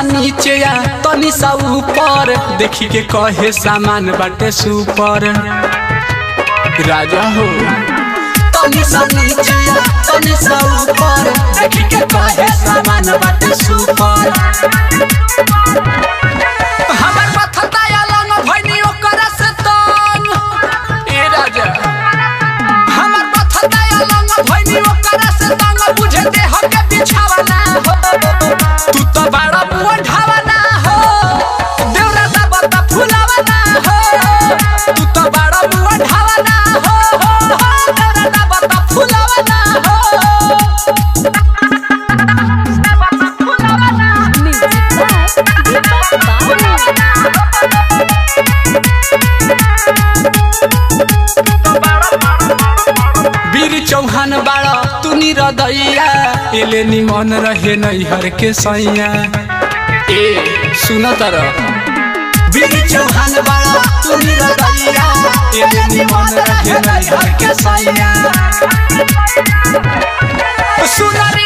नीचे या तनी सा ऊपर देखी के कहे सामान बाटे सुपर राजा हो। तनी सा नीचे या तनी सा ऊपर देखी के कहे सामान बाटे सुपर। हमर पथता या लंग भइनी ओकरा से तंग ए राजा। हमर पथता या लंग भइनी ओकरा से तंग बुझे देह के बिछावना हो। तू तो बड़ा बुढ़ावना हो देवरा दा बता फुलावना हो। तू तो बड़ा बुढ़ावना हो देवरा दा बता फुलावना हो। वीर चौहान बाड़ा तू निरदैया एले निमन रहे नैहर के सैया ए सुन तर। वीर चौहान बाड़ा तू निरदैया एले निमन रहे नैहर के सैया सुन रे